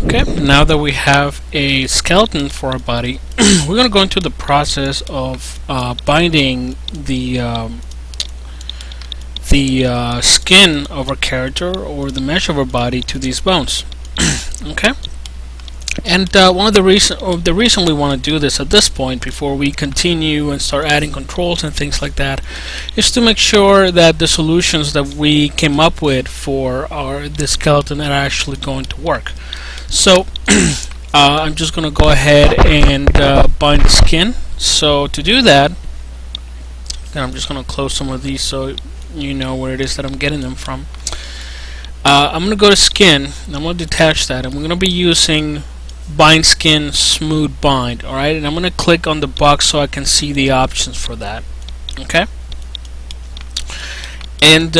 Okay, now that we have a skeleton for our body, we're going to go into the process of binding the skin of our character or the mesh of our body to these bones. Okay, and one of the reason we want to do this at this point before we continue and start adding controls and things like that is to make sure that the solutions that we came up with for the skeleton are actually going to work. So I'm just going to go ahead and bind the skin. So to do that, I'm just going to close some of these so you know where it is that I'm getting them from. I'm going to go to skin and I'm going to detach that. I'm going to be using bind skin smooth bind. Alright, and I'm going to click on the box so I can see the options for that. Okay. And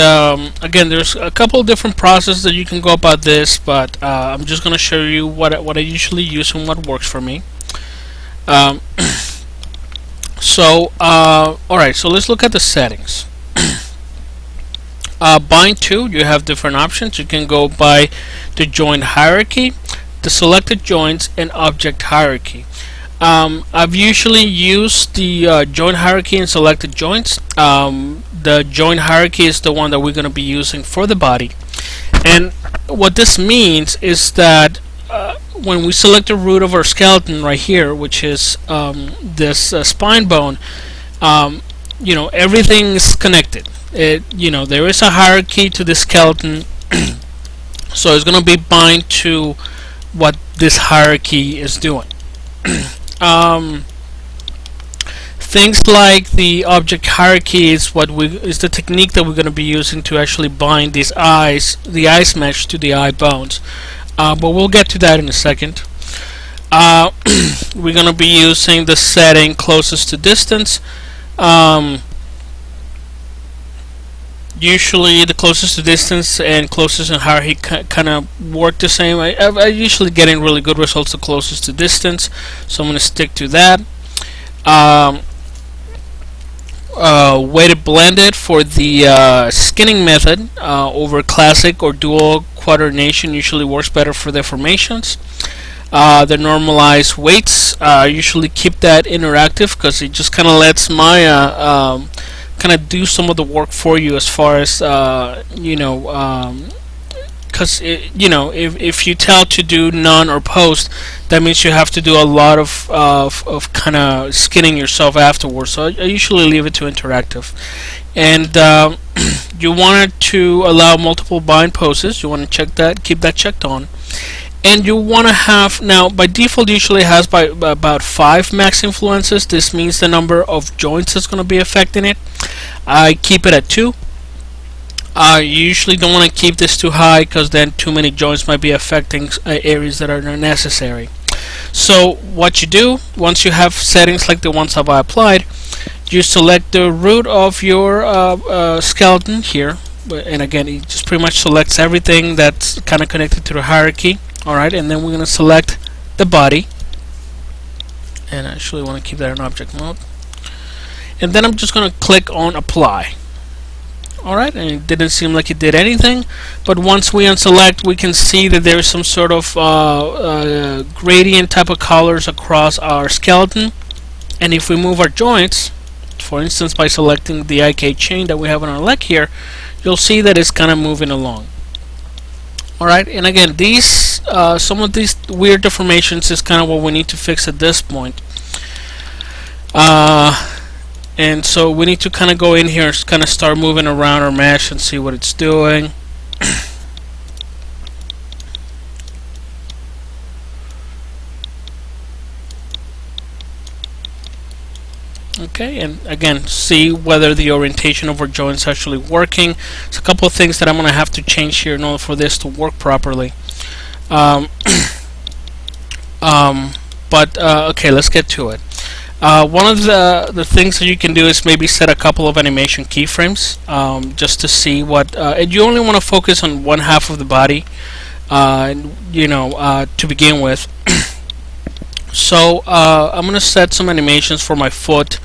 again, there's a couple of different processes that you can go about this, but I'm just going to show you what I usually use and what works for me. Alright, so let's look at the settings. Bind to, you have different options. You can go by the joint hierarchy, the selected joints, and object hierarchy. I've usually used the joint hierarchy and selected joints. The joint hierarchy is the one that we're going to be using for the body, and what this means is that when we select the root of our skeleton right here, which is this spine bone, everything's connected. There is a hierarchy to the skeleton, so it's going to be bind to what this hierarchy is doing. Things like the object hierarchy is the technique that we're going to be using to actually bind the eyes mesh to the eye bones. But we'll get to that in a second. We're going to be using the setting closest to distance. Usually the closest to distance and closest in hierarchy kind of work the same. I usually getting really good results the closest to distance, so I'm going to stick to that. Weighted blended for the skinning method over classic or dual quadrination usually works better for deformations. The normalized weights, usually keep that interactive because it just kind of lets Maya kind of do some of the work for you as far as because if you tell to do none or post, that means you have to do a lot of kind of skinning yourself afterwards. So I usually leave it to interactive, and you want it to allow multiple bind poses. You want to check that, keep that checked on, and you want to have, now by default usually has by about 5 max influences. This means the number of joints is going to be affecting it. I keep it at 2. You usually don't want to keep this too high because then too many joints might be affecting areas that are not necessary. So what you do, once you have settings like the ones I've applied, you select the root of your skeleton here, and again it just pretty much selects everything that's kind of connected to the hierarchy. Alright, and then we're going to select the body, and I actually want to keep that in object mode, and then I'm just going to click on apply. Alright, and it didn't seem like it did anything, but once we unselect, we can see that there's some sort of gradient type of colors across our skeleton. And if we move our joints, for instance by selecting the IK chain that we have on our leg here, you'll see that it's kind of moving along. Alright, and again, these some of these weird deformations is kind of what we need to fix at this point. And so we need to kind of go in here and kind of start moving around our mesh and see what it's doing. Okay, and again, see whether the orientation of our joints is actually working. There's a couple of things that I'm going to have to change here in order for this to work properly. Okay, let's get to it. One of the things that you can do is maybe set a couple of animation keyframes just to see what, and you only want to focus on one half of the body, to begin with. So I'm going to set some animations for my foot,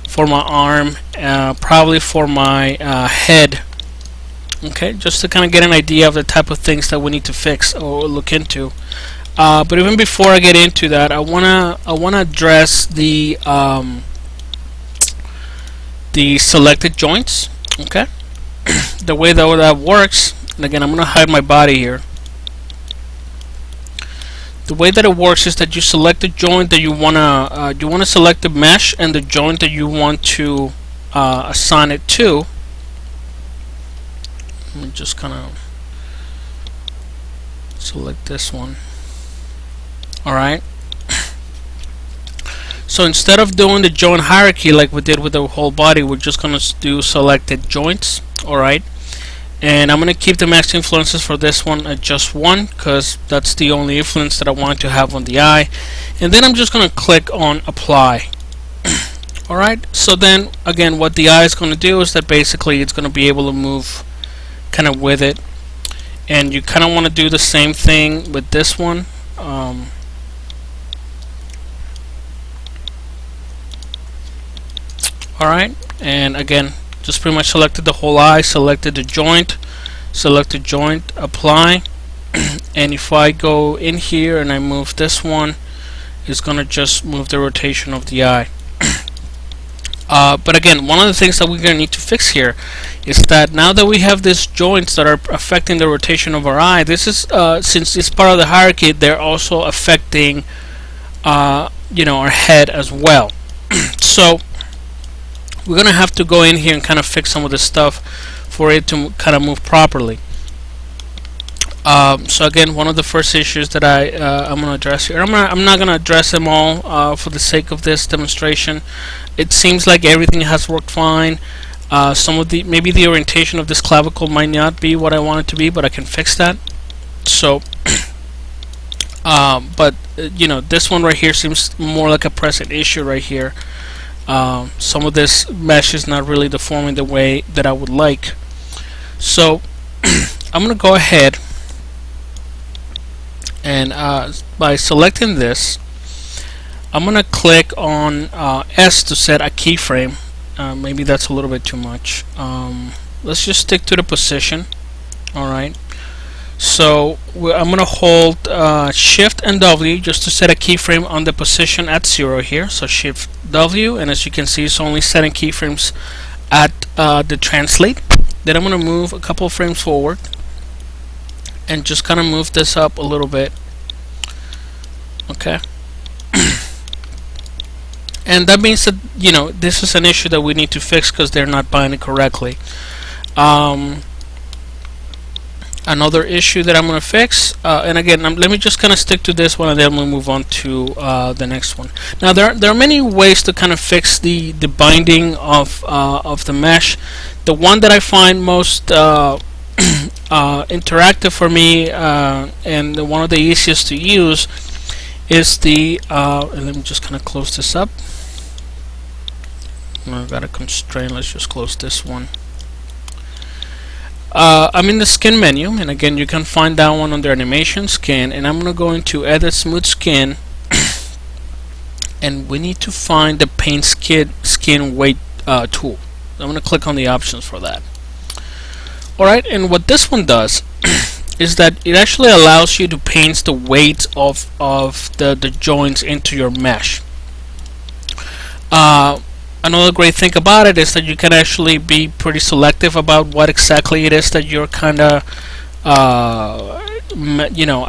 for my arm, probably for my head. Okay, just to kind of get an idea of the type of things that we need to fix or look into. But even before I get into that, I wanna address the selected joints. Okay, the way that works. And again, I'm gonna hide my body here. The way that it works is that you select the joint that you wanna select the mesh and the joint that you want to assign it to. Let me just kind of select this one. Alright, so instead of doing the joint hierarchy like we did with the whole body, we're just gonna do selected joints. Alright, and I'm gonna keep the max influences for this one at just 1, because that's the only influence that I want to have on the eye. And then I'm just gonna click on apply. Alright, so then again, what the eye is gonna do is that basically it's gonna be able to move kind of with it, and you kind of want to do the same thing with this one. Alright, and again, just pretty much selected the whole eye, selected the joint, apply. And if I go in here and I move this one, it's gonna just move the rotation of the eye. But again, one of the things that we're going to need to fix here is that now that we have these joints that are affecting the rotation of our eye, this is since it's part of the hierarchy, they're also affecting our head as well. So we're going to have to go in here and kind of fix some of this stuff for it to kind of move properly. So again, one of the first issues that I'm going to address here, I'm not going to address them all for the sake of this demonstration. It seems like everything has worked fine. Maybe the orientation of this clavicle might not be what I want it to be, but I can fix that. So, but this one right here seems more like a present issue right here. Some of this mesh is not really deforming the way that I would like. So, I'm going to go ahead and by selecting this, I'm gonna click on S to set a keyframe. Maybe that's a little bit too much. Let's just stick to the position. Alright, so I'm gonna hold Shift and W just to set a keyframe on the position at 0 here. So Shift W, and as you can see, it's only setting keyframes at the translate. Then I'm gonna move a couple of frames forward and just kind of move this up a little bit. Okay. And that means that this is an issue that we need to fix because they're not binding correctly. Another issue that I'm going to fix, and again, let me just kind of stick to this one, and then we'll move on to the next one. Now there are many ways to kind of fix the binding of the mesh. The one that I find most interactive for me, and one of the easiest to use, is the and let me just kind of close this up. I've got a constraint. Let's just close this one. I'm in the skin menu, and again, you can find that one under animation skin, and I'm gonna go into edit smooth skin, and we need to find the paint skin weight tool. I'm gonna click on the options for that. Alright, and what this one does is that it actually allows you to paint the weight of the joints into your mesh. Another great thing about it is that you can actually be pretty selective about what exactly it is that you're kind of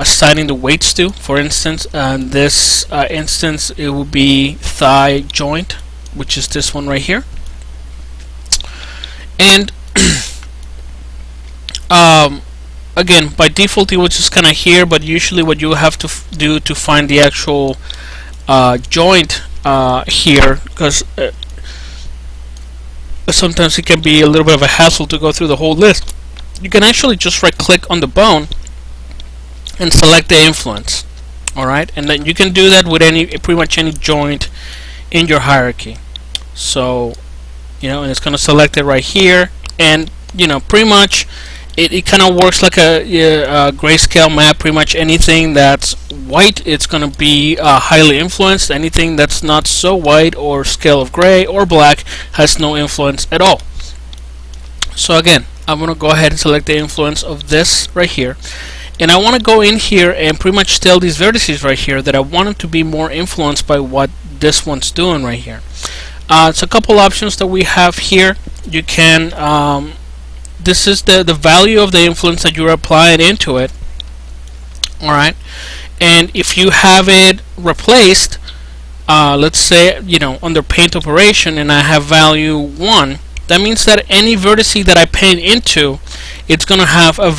assigning the weights to. For instance, in this instance, it would be thigh joint, which is this one right here. And again, by default it was just kind of here, but usually what you have to do to find the actual joint here, because sometimes it can be a little bit of a hassle to go through the whole list. You can actually just right click on the bone and select the influence. Alright, and then you can do that with pretty much any joint in your hierarchy. So and it's going to select it right here, and pretty much it kind of works like a grayscale map. Pretty much anything that's white, it's going to be highly influenced. Anything that's not so white or scale of gray or black has no influence at all. So again, I'm going to go ahead and select the influence of this right here, and I want to go in here and pretty much tell these vertices right here that I want them to be more influenced by what this one's doing right here. It's a couple options that we have here. You can this is the value of the influence that you're applying into it. Alright, and if you have it replaced, let's say, under paint operation, and I have value 1, that means that any vertice that I paint into, it's gonna have a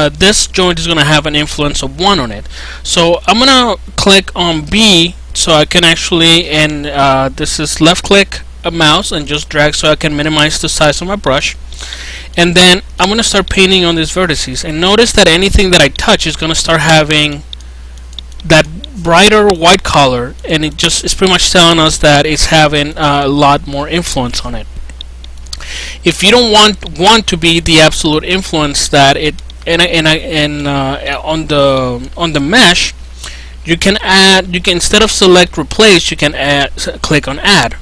this joint is gonna have an influence of 1 on it. So I'm gonna click on B so I can actually, and this is left click a mouse and just drag so I can minimize the size of my brush. And then I'm going to start painting on these vertices, and notice that anything that I touch is going to start having that brighter white color, and it's pretty much telling us that it's having a lot more influence on it. If you don't want one to be the absolute influence that it on the mesh, you can instead of select replace, you can click on add.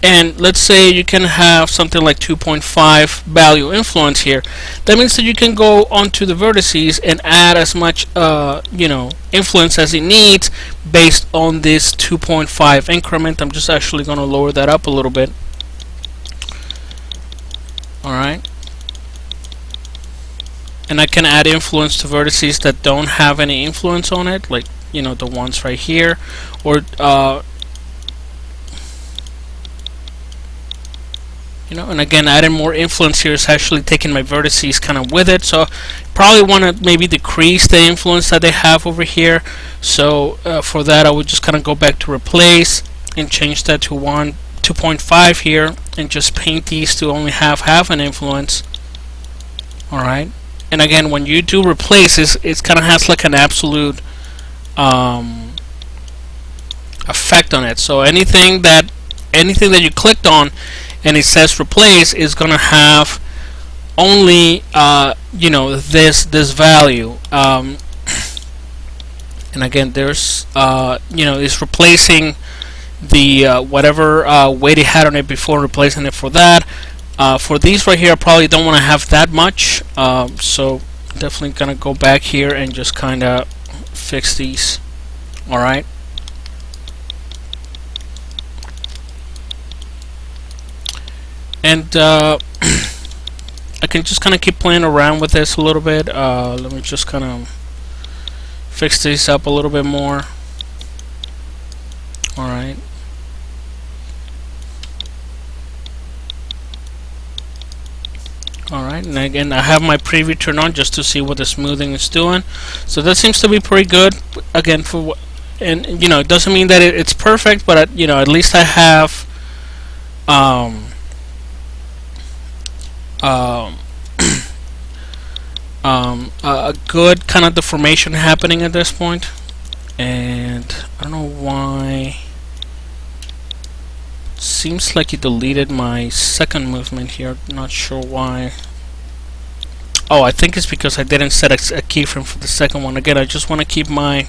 And let's say you can have something like 2.5 value influence here. That means that you can go onto the vertices and add as much influence as it needs based on this 2.5 increment. I'm just actually going to lower that up a little bit. Alright. And I can add influence to vertices that don't have any influence on it, like the ones right here, or and again, adding more influence here is actually taking my vertices kind of with it. So probably want to maybe decrease the influence that they have over here. So for that, I would just kind of go back to replace and change that to 2.5 here, and just paint these to only have half an influence. All right. And again, when you do replace, it kind of has like an absolute effect on it. So anything that you clicked on and it says replace is gonna have only this value, and again there's it's replacing the whatever weight it had on it before, replacing it for that. For these right here, I probably don't want to have that much, so definitely gonna go back here and just kind of fix these. Alright. And I can just kind of keep playing around with this a little bit. Let me just kind of fix this up a little bit more. Alright. Alright, and again I have my preview turned on just to see what the smoothing is doing. So that seems to be pretty good. Again, and it doesn't mean that it's perfect, but at least I have a good kind of deformation happening at this point. And I don't know why. Seems like it deleted my second movement here. Not sure why. Oh, I think it's because I didn't set a keyframe for the second one. Again, I just want to keep my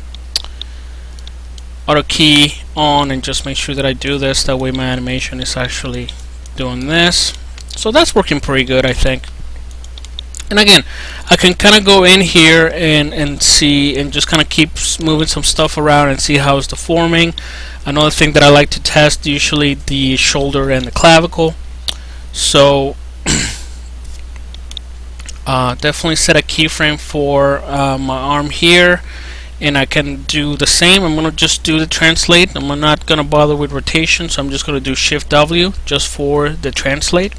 auto key on and just make sure that I do this. That way my animation is actually doing this. So that's working pretty good, I think. And again, I can kind of go in here and see, and just kind of keep moving some stuff around and see how it's deforming. Another thing that I like to test, usually the shoulder and the clavicle. So definitely set a keyframe for my arm here, and I can do the same. I'm going to just do the translate. I'm not going to bother with rotation, so I'm just going to do Shift W just for the translate.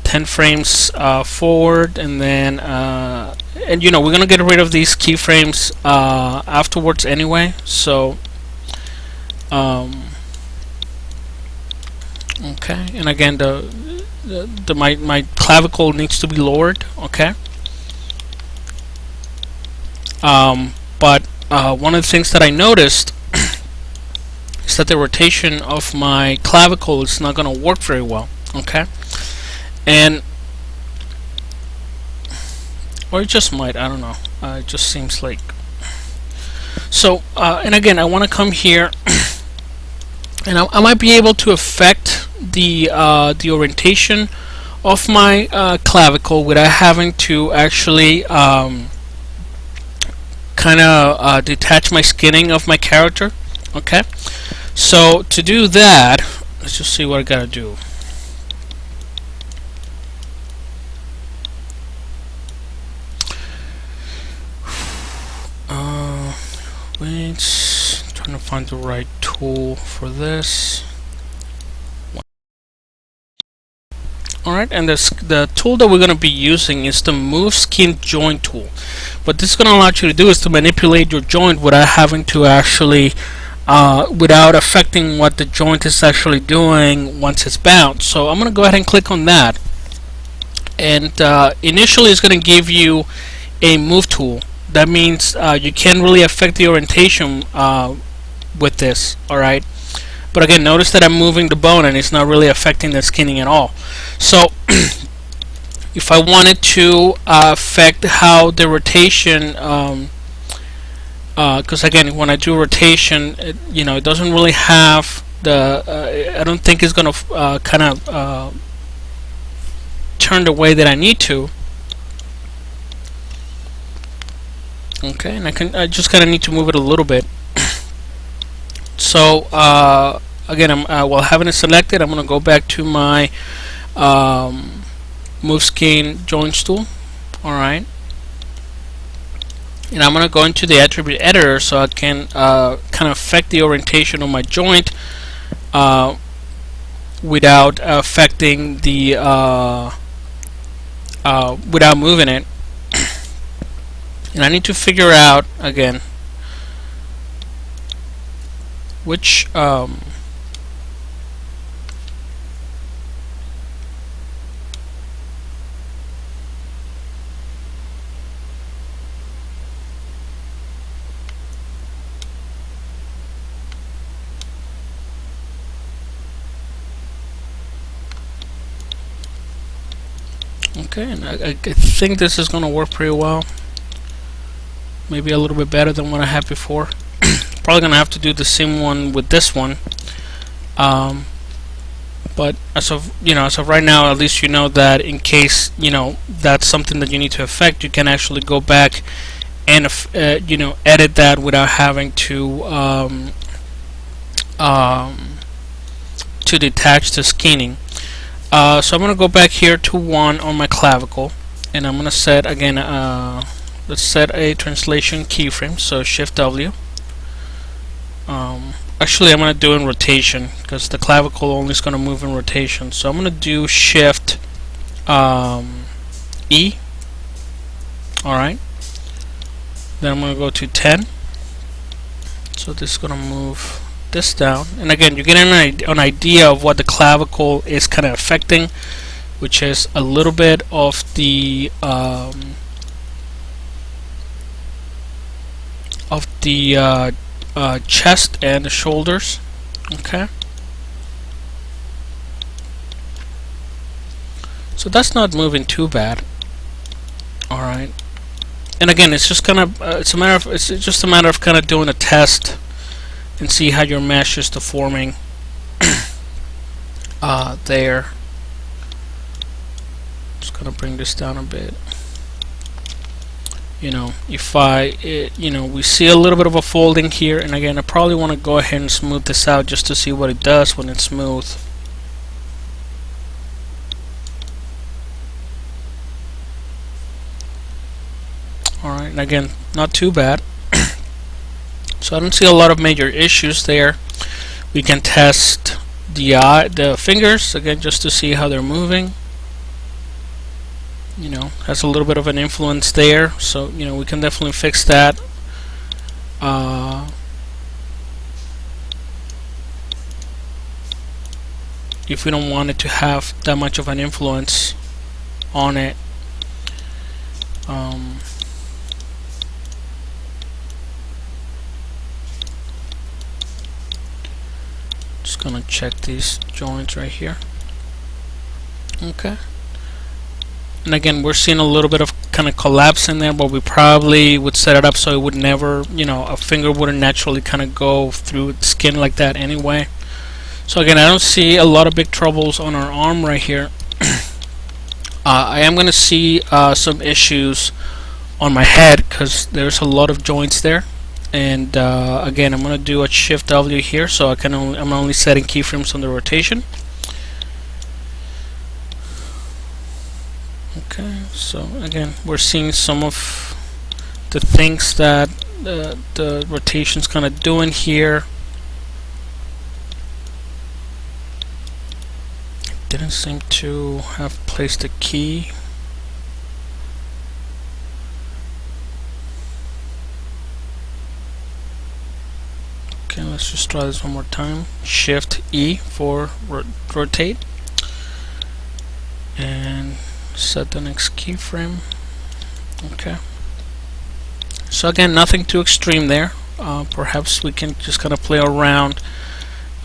10 frames forward, and then and we're gonna get rid of these keyframes afterwards anyway. So okay, and again my clavicle needs to be lowered. Okay, but one of the things that I noticed is that the rotation of my clavicle is not gonna work very well. Okay. And or it just might, I don't know, it just seems like so. And again, I want to come here and I might be able to affect the orientation of my clavicle without having to actually kind of detach my skinning of my character. Okay, so to do that, let's just see what I gotta do. Wait, trying to find the right tool for this. Alright, and the tool that we're going to be using is the Move Skin Joint tool. What this is going to allow you to do is to manipulate your joint without having to actually, without affecting what the joint is actually doing once it's bound. So I'm going to go ahead and click on that. And initially it's going to give you a move tool. That means you can't really affect the orientation with this. Alright. But again, notice that I'm moving the bone and it's not really affecting the skinning at all. So if I wanted to affect how the rotation, because again, when I do rotation, it doesn't really have the. I don't think it's gonna kind of turn the way that I need to. Okay, and I just kind of need to move it a little bit. So again, while having it selected, I'm going to go back to my Move Skin Joints tool. Alright. And I'm going to go into the attribute editor so I can kind of affect the orientation of my joint without affecting the without moving it. And I need to figure out again which okay, and I think this is going to work pretty well. Maybe a little bit better than what I had before. Probably gonna have to do the same one with this one, but as of right now, at least you know that in case that's something that you need to affect, you can actually go back and edit that without having to detach the skinning. So I'm gonna go back here to 1 on my clavicle, and I'm gonna set again. Let's set a translation keyframe. So Shift W. Actually, I'm going to do in rotation because the clavicle only is going to move in rotation. So I'm going to do Shift E. Alright. Then I'm going to go to 10. So this is going to move this down. And again, you get an idea of what the clavicle is kind of affecting, which is a little bit of the chest and the shoulders. Okay, so that's not moving too bad. All right, and again, it's just kind of it's just a matter of kind of doing a test and see how your mesh is deforming there. Just gonna bring this down a bit. If we see a little bit of a folding here, and again, I probably want to go ahead and smooth this out just to see what it does when it's smooth. Alright, and again, not too bad. So I don't see a lot of major issues there. We can test the fingers again just to see how they're moving. Has a little bit of an influence there, so we can definitely fix that. If we don't want it to have that much of an influence on it. Just gonna check these joints right here. Okay. And again, we're seeing a little bit of kind of collapse in there, but we probably would set it up so it would never, a finger wouldn't naturally kind of go through the skin like that anyway. So again, I don't see a lot of big troubles on our arm right here. I am going to see some issues on my head because there's a lot of joints there. And again, I'm gonna do a Shift W here, so I'm only setting keyframes on the rotation. Okay, so again, we're seeing some of the things that the rotation's kind of doing here. Didn't seem to have placed a key. Okay, let's just try this one more time. Shift E for rotate, and set the next keyframe. Okay. So again, nothing too extreme there. Perhaps we can just kind of play around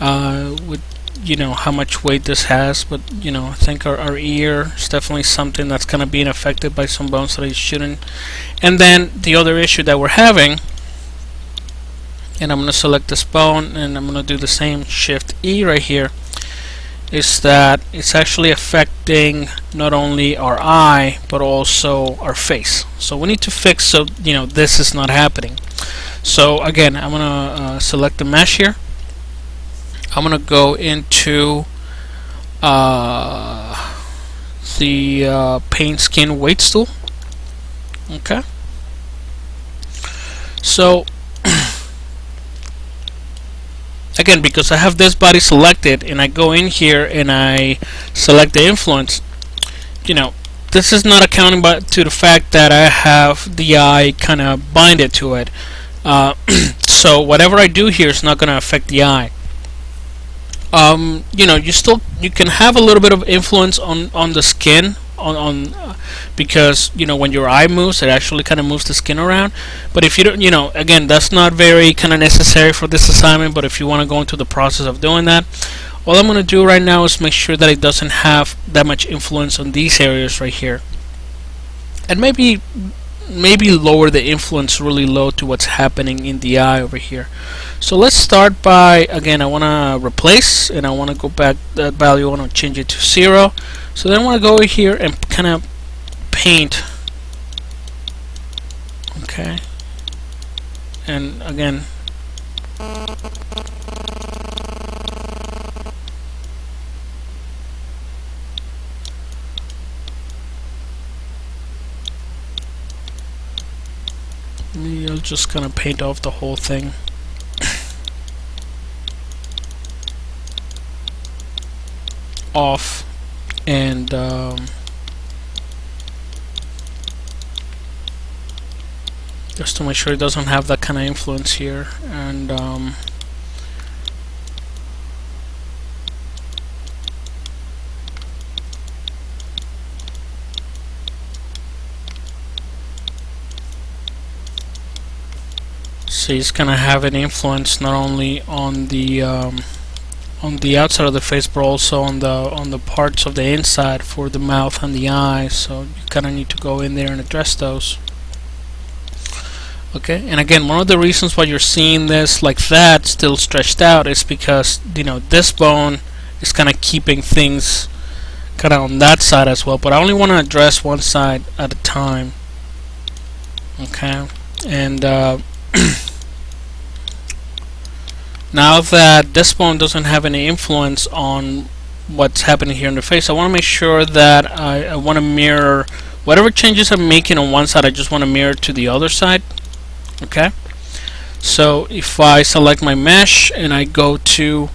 with, you know, how much weight this has, but you know, I think our ear is definitely something that's kind of being affected by some bones that it shouldn't. And then the other issue that we're having, and I'm going to select this bone and I'm going to do the same Shift E right here, is that it's actually affecting not only our eye but also our face. So we need to fix so, you know, this is not happening. So again, I'm going to select the mesh here. I'm going to go into the paint skin weights tool. Okay. So again, because I have this body selected and I go in here and I select the influence, you know, this is not accounting to the fact that I have the eye kind of binded to it. So whatever I do here is not going to affect the eye. You know, you can have a little bit of influence on the skin because, you know, when your eye moves, it actually kind of moves the skin around. But if you don't, you know, again, that's not very kind of necessary for this assignment. But if you want to go into the process of doing that, all I'm going to do right now is make sure that it doesn't have that much influence on these areas right here, and maybe lower the influence really low to what's happening in the eye over here. So let's start by, again, I want to replace, and I want to go back that value, I want to change it to 0. So then I want to go over here and kind of paint. Okay, and again, maybe I'll just kind of paint off the whole thing. Off, and just to make sure it doesn't have that kind of influence here. And so it's gonna have an influence not only on the outside of the face, but also on the parts of the inside for the mouth and the eyes. So you kind of need to go in there and address those. Okay, and again, one of the reasons why you're seeing this like that still stretched out is because, you know, this bone is kind of keeping things kind of on that side as well. But I only want to address one side at a time. Okay, and now that this bone doesn't have any influence on what's happening here in the face, I want to make sure that I want to mirror whatever changes I'm making on one side. I just want to mirror to the other side. Okay, so if I select my mesh and I go to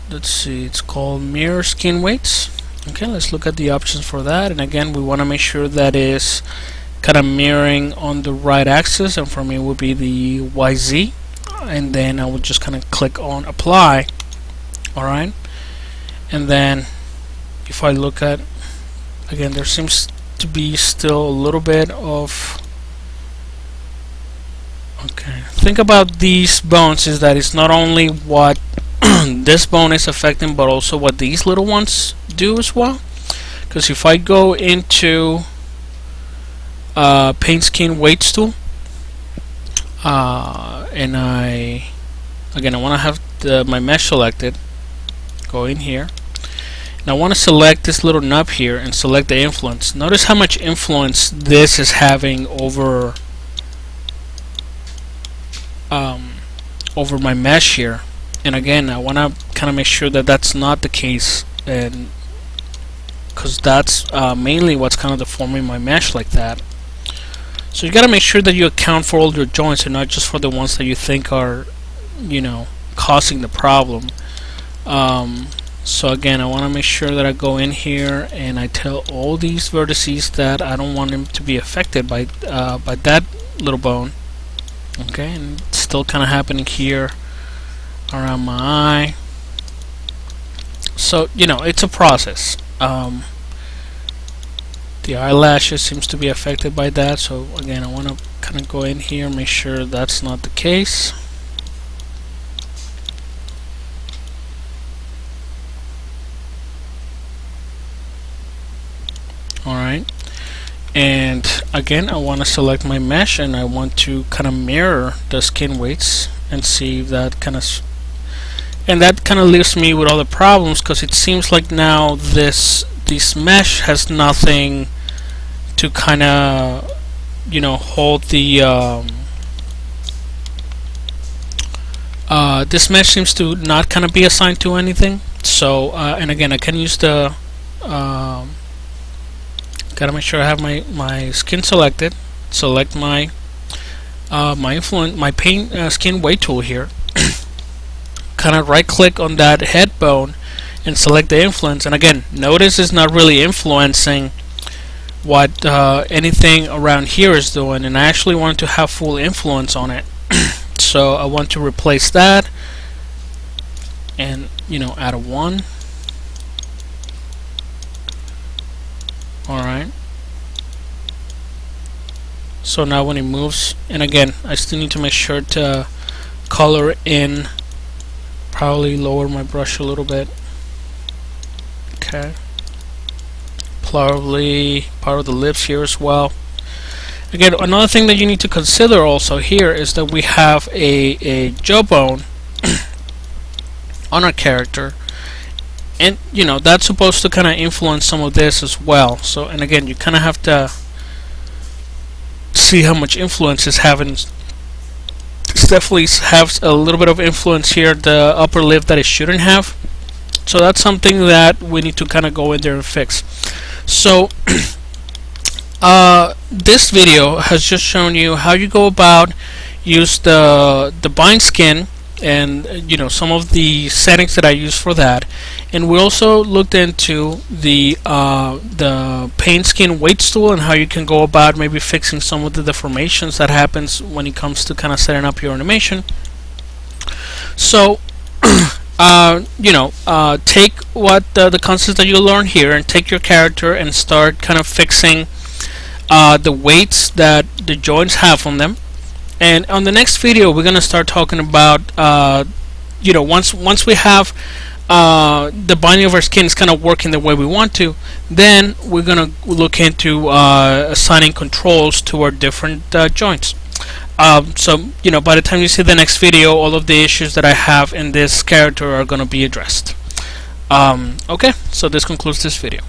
let's see, it's called mirror skin weights. Okay, let's look at the options for that. And again, we want to make sure that is kind of mirroring on the right axis, and for me it would be the YZ, and then I would just kind of click on apply. Alright, and then if I look at, again, there seems to be still a little bit of, okay, think about these bones is that it's not only what this bone is affecting, but also what these little ones do as well. Because if I go into paint skin weights tool, and again I want to have my mesh selected, go in here, Now I want to select this little nub here and select the influence. Notice how much influence this is having over over my mesh here. And again, I want to kind of make sure that that's not the case, and because that's mainly what's kind of deforming my mesh like that. So you got to make sure that you account for all your joints and not just for the ones that you think are, you know, causing the problem. So again, I want to make sure that I go in here and I tell all these vertices that I don't want them to be affected by that little bone. Okay, and it's still kind of happening here around my eye. So, you know, it's a process. The eyelashes seems to be affected by that, so again, I want to kind of go in here, make sure that's not the case. Alright, and again, I want to select my mesh and I want to kind of mirror the skin weights and see if that kind of, and that kind of leaves me with all the problems, because it seems like now this mesh has nothing to kind of, you know, hold the this mesh seems to not kind of be assigned to anything. So and again, I can use the gotta make sure I have my skin selected. Select my my paint skin weight tool here. Kind of right click on that head bone and select the influence, and again, notice it's not really influencing what anything around here is doing, and I actually want to have full influence on it. So I want to replace that and, you know, add a 1. Alright, so now when it moves, and again, I still need to make sure to color in, probably lower my brush a little bit. Okay, probably part of the lips here as well. Again, another thing that you need to consider also here is that we have a jawbone on our character, and you know, that's supposed to kind of influence some of this as well. So, and again, you kind of have to see how much influence it's having. It definitely has a little bit of influence here, the upper lip, that it shouldn't have. So that's something that we need to kind of go in there and fix. So this video has just shown you how you go about use the bind skin, and you know, some of the settings that I use for that. And we also looked into the paint skin weights tool and how you can go about maybe fixing some of the deformations that happens when it comes to kind of setting up your animation. So you know, take what the concepts that you learn here and take your character and start kind of fixing the weights that the joints have on them. And on the next video, we're gonna start talking about you know, once we have the binding of our skin is kind of working the way we want to, then we're gonna look into assigning controls to our different joints. So you know, by the time you see the next video, all of the issues that I have in this character are gonna be addressed. Okay, so this concludes this video.